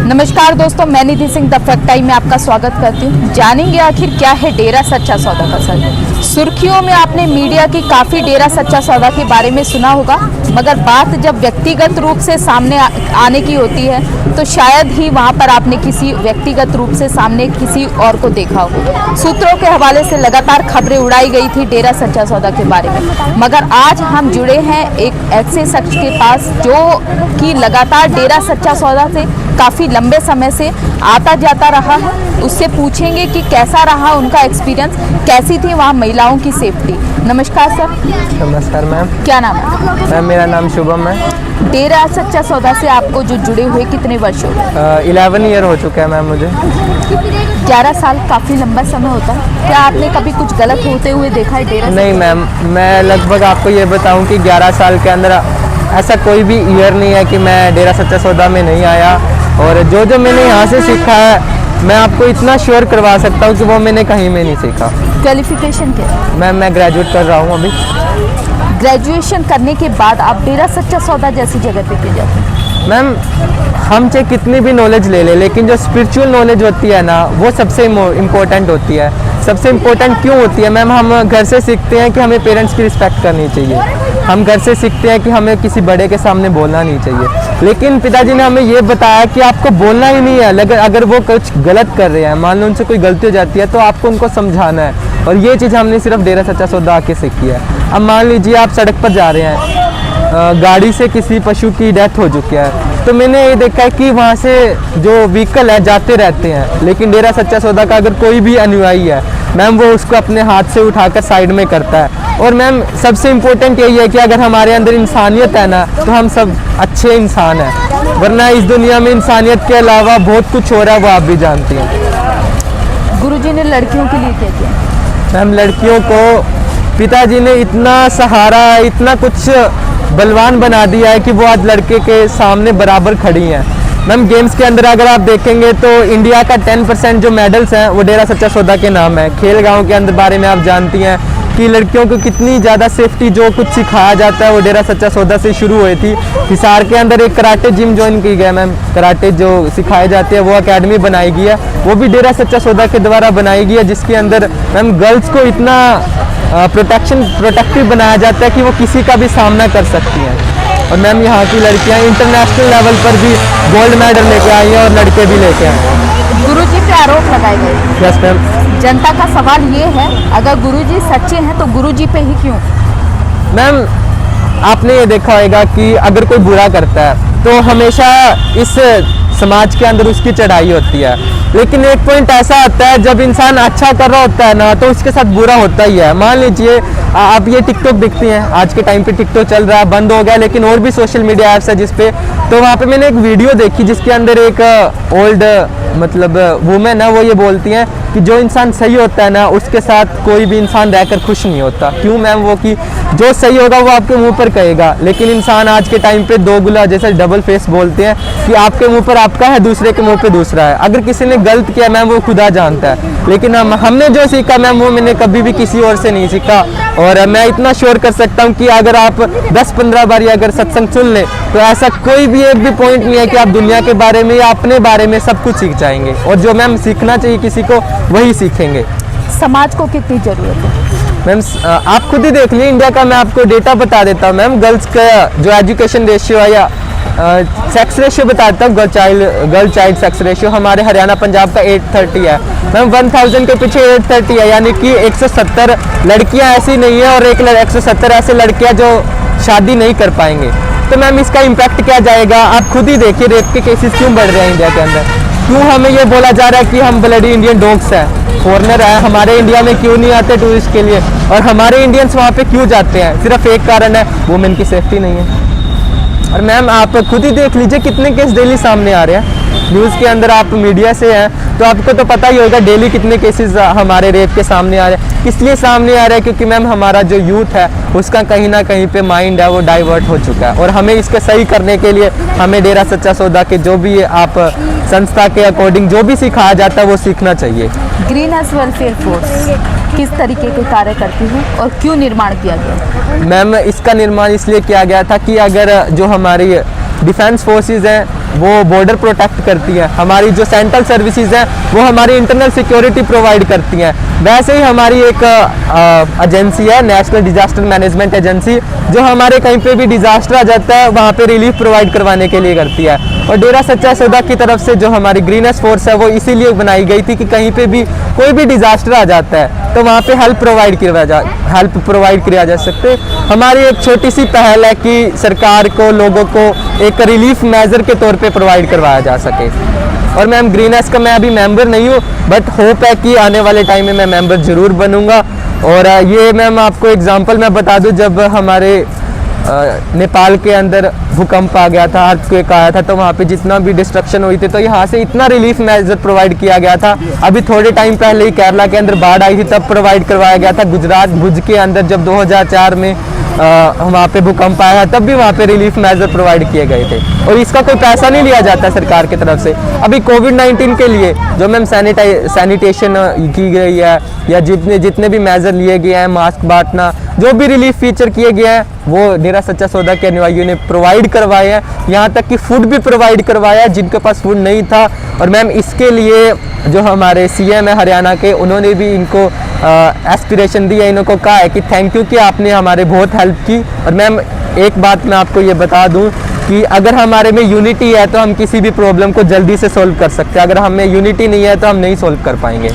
नमस्कार दोस्तों, मैं निधि सिंह द फैक्ट टाइम में आपका स्वागत करती हूँ। जानेंगे आखिर क्या है डेरा सच्चा सौदा का सर। सुर्खियों में आपने मीडिया की काफ़ी डेरा सच्चा सौदा के बारे में सुना होगा, मगर बात जब व्यक्तिगत रूप से सामने आने की होती है तो शायद ही वहाँ पर आपने किसी व्यक्तिगत रूप से सामने किसी और को देखा हो। सूत्रों के हवाले से लगातार खबरें उड़ाई गई थी डेरा सच्चा सौदा के बारे में, मगर आज हम जुड़े हैं एक ऐसे शख्स के पास जो कि लगातार डेरा सच्चा सौदा से काफ़ी लंबे समय से आता जाता रहा है। उससे पूछेंगे कि कैसा रहा उनका एक्सपीरियंस, कैसी थी वहाँ महिलाओं की सेफ्टी। नमस्कार सर। नमस्कार मैम। क्या नाम है? मैम मेरा नाम शुभम है। डेरा सच्चा सौदा से आपको जो जुड़े हुए कितने वर्ष हो गए? 11 ईयर हो चुका है मैम मुझे। 11 साल काफ़ी लंबा समय होता है। क्या आपने कभी कुछ गलत होते हुए देखा है डेरा? नहीं मैम, मैं लगभग आपको ये बताऊं कि 11 साल के अंदर ऐसा कोई भी ईयर नहीं है कि मैं डेरा सच्चा सौदा में नहीं आया, और जो मैंने यहाँ से सीखा है मैं आपको इतना श्योर करवा सकता हूँ कि वो मैंने कहीं में नहीं सीखा। क्वालिफिकेशन क्या है? मैम मैं ग्रेजुएट कर रहा हूँ अभी। ग्रेजुएशन करने के बाद आप डेरा सच्चा सौदा जैसी जगह पे क्यों जाते हैं? मैम हम चाहे कितनी भी नॉलेज ले लें, लेकिन जो स्पिरिचुअल नॉलेज होती है ना, वो सबसे इम्पोर्टेंट होती है। सबसे इम्पोर्टेंट क्यों होती है मैम? हम घर से सीखते हैं कि हमें पेरेंट्स की रिस्पेक्ट करनी चाहिए, हम घर से सीखते हैं कि हमें किसी बड़े के सामने बोलना नहीं चाहिए, लेकिन पिताजी ने हमें ये बताया कि आपको बोलना ही नहीं है। अगर वो कुछ गलत कर रहे हैं, मान लो उनसे कोई गलती हो जाती है, तो आपको उनको समझाना है। और ये चीज़ हमने सिर्फ डेरा सच्चा सौदा आके सीखी है। अब मान लीजिए आप सड़क पर जा रहे हैं, गाड़ी से किसी पशु की डेथ हो चुकी है, तो मैंने ये देखा है कि वहाँ से जो व्हीकल है जाते रहते हैं, लेकिन डेरा सच्चा सौदा का अगर कोई भी अनुयायी है मैम, वो उसको अपने हाथ से उठाकर साइड में करता है। और मैम सबसे इम्पोर्टेंट यही है कि अगर हमारे अंदर इंसानियत है ना, तो हम सब अच्छे इंसान हैं, वरना इस दुनिया में इंसानियत के अलावा बहुत कुछ हो रहा है, वो आप भी जानती हैं। गुरुजी ने लड़कियों के लिए क्या किया? मैम लड़कियों को पिताजी ने इतना सहारा, इतना कुछ बलवान बना दिया है कि वो आज लड़के के सामने बराबर खड़ी हैं। मैम गेम्स के अंदर अगर आप देखेंगे तो इंडिया का 10% जो मेडल्स हैं वो डेरा सच्चा सौदा के नाम है। खेल गाँव के अंदर बारे में आप जानती हैं कि लड़कियों को कितनी ज़्यादा सेफ्टी जो कुछ सिखाया जाता है वो डेरा सच्चा सौदा से शुरू हुई थी। हिसार के अंदर एक कराटे जिम ज्वाइन की गया मैम, कराटे जो सिखाए जाते हैं वो एकेडमी बनाई गई है, वो भी डेरा सच्चा सौदा के द्वारा बनाई गई है, जिसके अंदर मैम गर्ल्स को इतना प्रोटेक्टिव बनाया जाता है कि वो किसी का भी सामना कर सकती हैं। और मैम यहाँ की लड़कियाँ इंटरनेशनल लेवल पर भी गोल्ड मेडल लेके आई हैं और लड़के भी लेके आए हैं। गुरुजी पे आरोप लगाए गए। Yes ma'am. जनता का सवाल ये है, अगर गुरुजी सच्चे हैं तो गुरुजी पे ही क्यों? मैम आपने ये देखा होगा कि अगर कोई बुरा करता है तो हमेशा इस समाज के अंदर उसकी चढ़ाई होती है, लेकिन एक पॉइंट ऐसा आता है जब इंसान अच्छा कर रहा होता है ना, तो उसके साथ बुरा होता ही है। मान लीजिए आप ये टिकटॉक दिखती हैं, आज के टाइम पे टिकटॉक चल रहा है, बंद हो गया, लेकिन और भी सोशल मीडिया ऐप्स है जिसपे, तो वहाँ पे मैंने एक वीडियो देखी जिसके अंदर एक ओल्ड मतलब वुमेन है, वो ये बोलती हैं कि जो इंसान सही होता है ना, उसके साथ कोई भी इंसान रहकर खुश नहीं होता। क्यों मैम? वो कि जो सही होगा वो आपके मुंह पर कहेगा, लेकिन इंसान आज के टाइम पे दोगुला, जैसे डबल फेस बोलते हैं कि आपके मुंह पर आपका है, दूसरे के मुंह पे दूसरा है। अगर किसी ने गलत किया मैम वो खुदा जानता है, लेकिन हमने जो सीखा मैम वो मैंने कभी भी किसी और से नहीं सीखा। और मैं इतना श्योर कर सकता हूँ कि अगर आप 10-15 बार अगर सत्संग सुन लें तो ऐसा कोई भी एक भी पॉइंट नहीं है कि आप दुनिया के बारे में या अपने बारे में सब कुछ सीख जाएंगे, और जो मैम सीखना चाहिए किसी को वही सीखेंगे। समाज को कितनी जरूरत है मैम? आप खुद ही देख लीजिए, इंडिया का मैं आपको डेटा बता देता हूँ मैम। गर्ल्स का जो एजुकेशन रेशियो है या सेक्स रेशियो बताता हूँ, गर्ल चाइल्ड सेक्स रेशियो हमारे हरियाणा पंजाब का 830 है मैम। 1000 के पीछे 830 है, यानी कि 170 लड़कियाँ ऐसी नहीं है और 170 ऐसे लड़कियाँ जो शादी नहीं कर पाएंगे। तो मैम इसका इम्पैक्ट क्या जाएगा? आप खुद ही देखिए, रेप के केसेस क्यों बढ़ रहे हैं इंडिया के अंदर, क्यों हमें ये बोला जा रहा है कि हम ब्लडी इंडियन डॉग्स हैं, फॉरेनर है, हमारे इंडिया में क्यों नहीं आते टूरिस्ट के लिए, और हमारे इंडियंस वहाँ पे क्यों जाते हैं? सिर्फ एक कारण है, वुमेन की सेफ्टी नहीं है। और मैम आप खुद ही देख लीजिए कितने केस डेली सामने आ रहे हैं। न्यूज़ के अंदर आप मीडिया से हैं तो आपको तो पता ही होगा डेली कितने केसेस हमारे रेप के सामने आ रहे हैं। किस लिए सामने आ रहा है? क्योंकि मैम हमारा जो यूथ है उसका कहीं ना कहीं पे माइंड है वो डाइवर्ट हो चुका है, और हमें इसके सही करने के लिए हमें डेरा सच्चा सौदा के जो भी आप संस्था के अकॉर्डिंग जो भी सिखाया जाता है वो सीखना चाहिए। ग्रीनहाउस वेलफेयर फोर्स किस तरीके के कार्य करती है और क्यों निर्माण किया गया? मैम इसका निर्माण इसलिए किया गया था कि अगर जो हमारी डिफेंस फोर्सेस हैं वो बॉर्डर प्रोटेक्ट करती हैं, हमारी जो सेंट्रल सर्विसेज हैं वो हमारी इंटरनल सिक्योरिटी प्रोवाइड करती हैं, वैसे ही हमारी एक एजेंसी है नेशनल डिजास्टर मैनेजमेंट एजेंसी जो हमारे कहीं पे भी डिजास्टर आ जाता है वहाँ पे रिलीफ प्रोवाइड करवाने के लिए करती है। और डेरा सच्चा सौदा की तरफ से जो हमारी ग्रीनहाउस फोर्स है वो इसीलिए बनाई गई थी कि कहीं पे भी कोई भी डिजास्टर आ जाता है तो वहाँ पे हेल्प प्रोवाइड किया जा सकते। हमारी एक छोटी सी पहल है कि सरकार को लोगों को एक रिलीफ मेजर के तौर पे प्रोवाइड करवाया जा सके। और मैम ग्रीनहाउस का मैं अभी मेंबर नहीं हूँ, बट होप है कि आने वाले टाइम में मैं मेंबर ज़रूर बनूँगा। और ये मैम आपको एग्जांपल मैं बता दूँ, जब हमारे नेपाल के अंदर भूकंप आ गया था, अर्थक्वेक आया था, तो वहाँ पे जितना भी डिस्ट्रक्शन हुई थी तो यहाँ से इतना रिलीफ मेजर प्रोवाइड किया गया था। अभी थोड़े टाइम पहले ही केरला के अंदर बाढ़ आई थी तब प्रोवाइड करवाया गया था। गुजरात भुज के अंदर जब 2004 में वहाँ पे भूकंप आया तब भी वहाँ पे रिलीफ मेजर प्रोवाइड किए गए थे, और इसका कोई पैसा नहीं लिया जाता सरकार की तरफ से। अभी कोविड-19 के लिए जो मैम सैनिटेशन की गई है या जितने भी मेजर लिए गए हैं, मास्क बांटना, जो भी रिलीफ फीचर किए गए हैं वो डेरा सच्चा सौदा के अनुयायियों ने प्रोवाइड करवाए हैं। यहाँ तक कि फूड भी प्रोवाइड करवाया जिनके पास फूड नहीं था। और मैम इसके लिए जो हमारे सीएम है हरियाणा के, उन्होंने भी इनको एस्पिरेशन दी है, इनको कहा है कि थैंक यू कि आपने हमारे बहुत हेल्प की। और मैम एक बात मैं आपको ये बता दूं कि अगर हमारे में यूनिटी है तो हम किसी भी प्रॉब्लम को जल्दी से सॉल्व कर सकते हैं, अगर हमें यूनिटी नहीं है तो हम नहीं सॉल्व कर पाएंगे।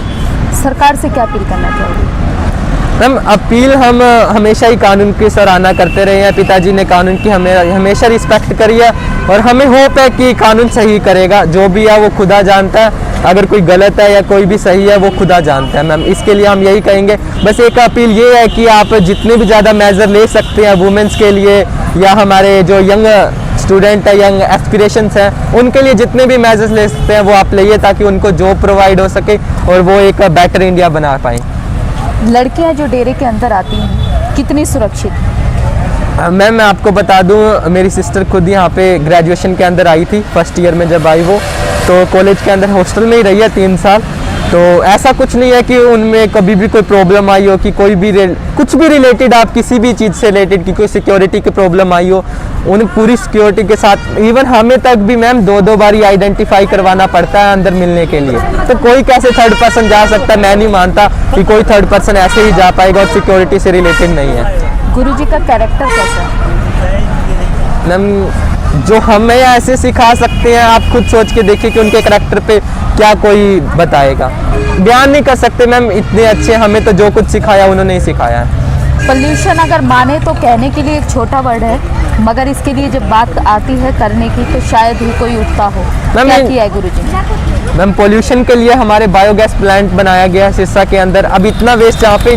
सरकार से क्या अपील करना चाहोगे? मैम अपील हम हमेशा ही कानून की सराहना करते रहे हैं। पिताजी ने कानून की हमेशा रिस्पेक्ट करी है, और हमें होप है कि कानून सही करेगा। जो भी है वो खुदा जानता है, अगर कोई गलत है या कोई भी सही है वो खुदा जानता है। मैम इसके लिए हम यही कहेंगे, बस एक अपील ये है कि आप जितने भी ज़्यादा मेजर ले सकते हैं वुमेंस के लिए या हमारे जो यंग स्टूडेंट है, यंग एस्पिरेशंस हैं, उनके लिए जितने भी मेजर्स ले सकते हैं वो आप लेइए ताकि उनको जॉब प्रोवाइड हो सके और वो एक बेटर इंडिया बना पाएँ। लड़कियां जो डेरे के अंदर आती हैं कितनी सुरक्षित? मैम मैं आपको बता दूं, मेरी सिस्टर खुद यहाँ पे ग्रेजुएशन के अंदर आई थी, फर्स्ट ईयर में जब आई वो, तो कॉलेज के अंदर हॉस्टल में ही रही है 3 साल। तो ऐसा कुछ नहीं है कि उनमें कभी भी कोई प्रॉब्लम आई हो कि कोई भी कुछ भी रिलेटेड, आप किसी भी चीज़ से रिलेटेड की कोई सिक्योरिटी की प्रॉब्लम आई हो, उन्हें पूरी सिक्योरिटी के साथ, इवन हमें तक भी मैम 2-2 बारी आइडेंटिफाई करवाना पड़ता है अंदर मिलने के लिए। तो कोई कैसे थर्ड पर्सन जा सकता है? मैं नहीं मानता कि कोई थर्ड पर्सन ऐसे ही जा पाएगा और सिक्योरिटी से रिलेटेड नहीं है। गुरुजी का कैरेक्टर कैसा है? मैम जो हमें ऐसे सिखा सकते हैं, आप खुद सोच के देखिए कि उनके कैरेक्टर पे क्या कोई बताएगा। बयान नहीं कर सकते मैम, इतने अच्छे, हमें तो जो कुछ सिखाया उन्होंने ही सिखाया है। पोल्यूशन अगर माने तो कहने के लिए एक छोटा वर्ड है, मगर इसके लिए जब बात आती है करने की तो शायद ही कोई उठता हो। क्या किया है गुरुजी ने? मैम पोल्यूशन के लिए हमारे बायोगैस प्लांट बनाया गया है सिरसा के अंदर। अब इतना वेस्ट जहाँ पे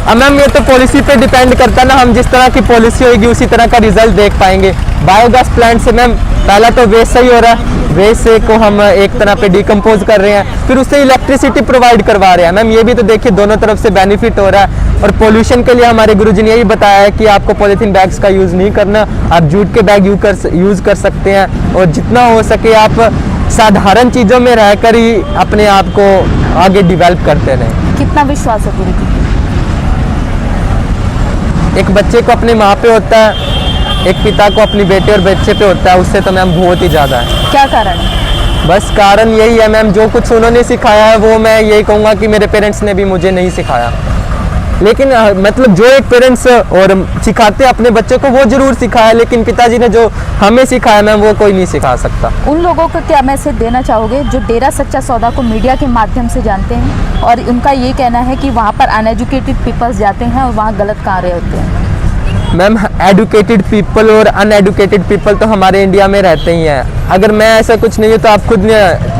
मैम ये तो पॉलिसी पे डिपेंड करता है ना, हम जिस तरह की पॉलिसी होगी उसी तरह का रिजल्ट देख पाएंगे। बायोगैस प्लांट से मैम पहला तो वेस्ट सही हो रहा है, वेस्ट से को हम एक तरह पे डिकम्पोज कर रहे हैं, फिर उससे इलेक्ट्रिसिटी प्रोवाइड करवा रहे हैं। मैम ये भी तो देखिए दोनों तरफ से बेनिफिट हो रहा है। और पोल्यूशन के लिए हमारे गुरुजी ने यही बताया है कि आपको पॉलीथीन बैग्स का यूज़ नहीं करना, आप जूट के बैग यूज़ कर सकते हैं, और जितना हो सके आप साधारण चीज़ों में रहकर ही अपने आप को आगे डेवलप करते रहें। कितना विश्वास है गुरुजी? एक बच्चे को अपने माँ पे होता है, एक पिता को अपनी बेटे और बच्चे पे होता है, उससे तो मैम बहुत ही ज़्यादा है। क्या कारण है? बस कारण यही है मैम, जो कुछ उन्होंने सिखाया है वो मैं यही कहूँगा कि मेरे पेरेंट्स ने भी मुझे नहीं सिखाया। लेकिन मतलब जो एक पेरेंट्स और सिखाते हैं अपने बच्चों को वो ज़रूर सिखाया, लेकिन पिताजी ने जो हमें सिखाया मैम वो कोई नहीं सिखा सकता। उन लोगों को क्या मैसेज देना चाहोगे जो डेरा सच्चा सौदा को मीडिया के माध्यम से जानते हैं और उनका ये कहना है कि वहाँ पर अनएजुकेटेड पीपल्स जाते हैं और वहाँ गलत कार्य होते हैं? मैम एडुकेटेड पीपल और अनएडुकेटेड पीपल तो हमारे इंडिया में रहते ही हैं। अगर मैं ऐसा कुछ नहीं है तो आप खुद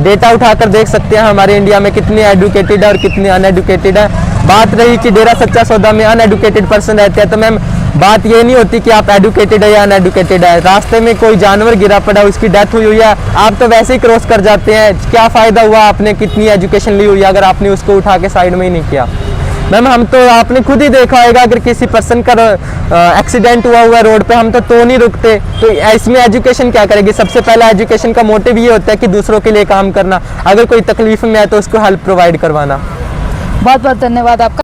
डेटा उठाकर देख सकते हैं हमारे इंडिया में कितने एडुकेटेड है और कितने अनएडुकेटेड है। बात रही कि डेरा सच्चा सौदा में अनएडुकेटेड पर्सन रहते हैं, तो मैम बात ये नहीं होती कि आप एडुकेटेड है या अनएडुकेटेड है। रास्ते में कोई जानवर गिरा पड़ा, उसकी डेथ हुई है, आप तो वैसे ही क्रॉस कर जाते हैं। क्या फ़ायदा हुआ आपने कितनी एजुकेशन ली हुई है अगर आपने उसको उठा के साइड में ही नहीं किया। मैम हम तो आपने खुद ही देखा होगा, अगर किसी पर्सन का एक्सीडेंट हुआ रोड पे, हम तो नहीं रुकते। तो इसमें एजुकेशन क्या करेगी। सबसे पहला एजुकेशन का मोटिव ये होता है कि दूसरों के लिए काम करना, अगर कोई तकलीफ में है तो उसको हेल्प प्रोवाइड करवाना। बहुत बहुत धन्यवाद आपका।